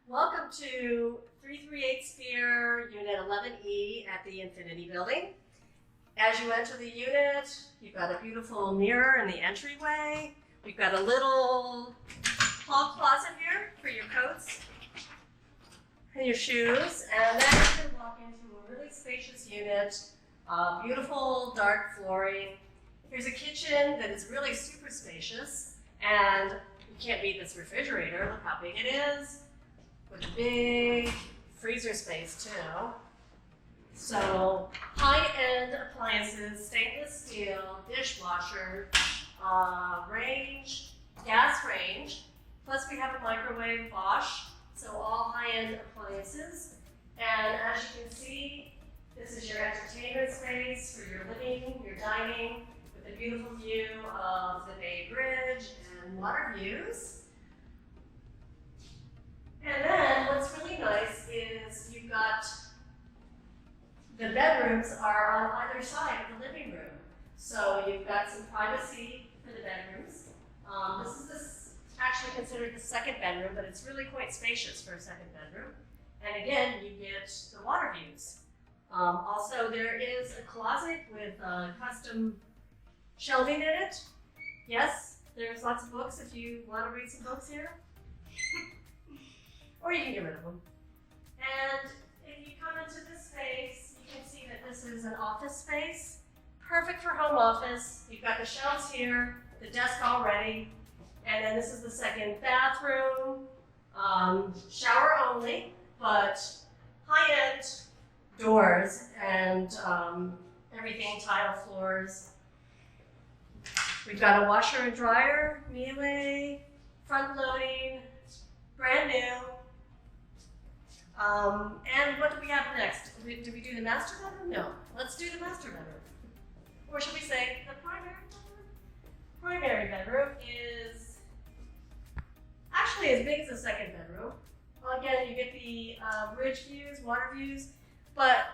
Welcome to 338 Sphere, Unit 11E at the Infinity Building. As you enter the unit, you've got a beautiful mirror in the entryway. We've got a little hall closet here for your coats and your shoes. And then you can walk into a really spacious unit, beautiful dark flooring. Here's a kitchen that is really super spacious. And you can't beat this refrigerator. Look how big it is. With a big freezer space too. So high-end appliances, stainless steel, dishwasher, range, gas range, plus we have a microwave Bosch, so all high-end appliances. And as you can see, this is your entertainment space for your living, your dining, with a beautiful view of the Bay Bridge and water views. And then what's really nice is you've got the bedrooms are on either side of the living room. So you've got some privacy for the bedrooms. This is actually considered the second bedroom, but it's really quite spacious for a second bedroom. And again, you get the water views. Also, there is a closet with custom shelving in it. Yes, there's lots of books if you want to read some books here. Or you can get rid of them. And if you come into this space, you can see that this is an office space, perfect for home office. You've got the shelves here, the desk all ready, and then this is the second bathroom, shower only, but high-end doors and everything, tile floors. We've got a washer and dryer, Miele, front loading, brand new. And what do we have next? Do we do the master bedroom? No. Let's do the master bedroom. Or should we say the primary bedroom? Primary bedroom is actually as big as the second bedroom. Well, again, you get the bridge views, water views, but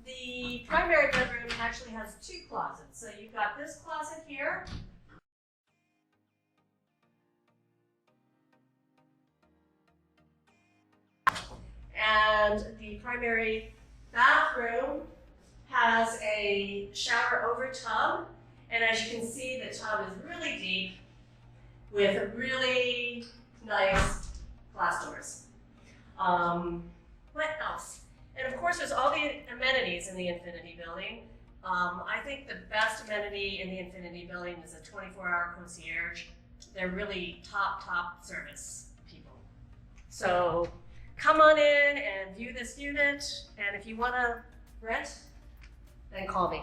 the primary bedroom actually has two closets. So you've got this closet here. And the primary bathroom has a shower over tub. And as you can see, the tub is really deep with really nice glass doors. What else? And of course, there's all the amenities in the Infinity Building. I think the best amenity in the Infinity Building is a 24-hour concierge. They're really top service people. So come on in and view this unit, and if you want to rent, then call me.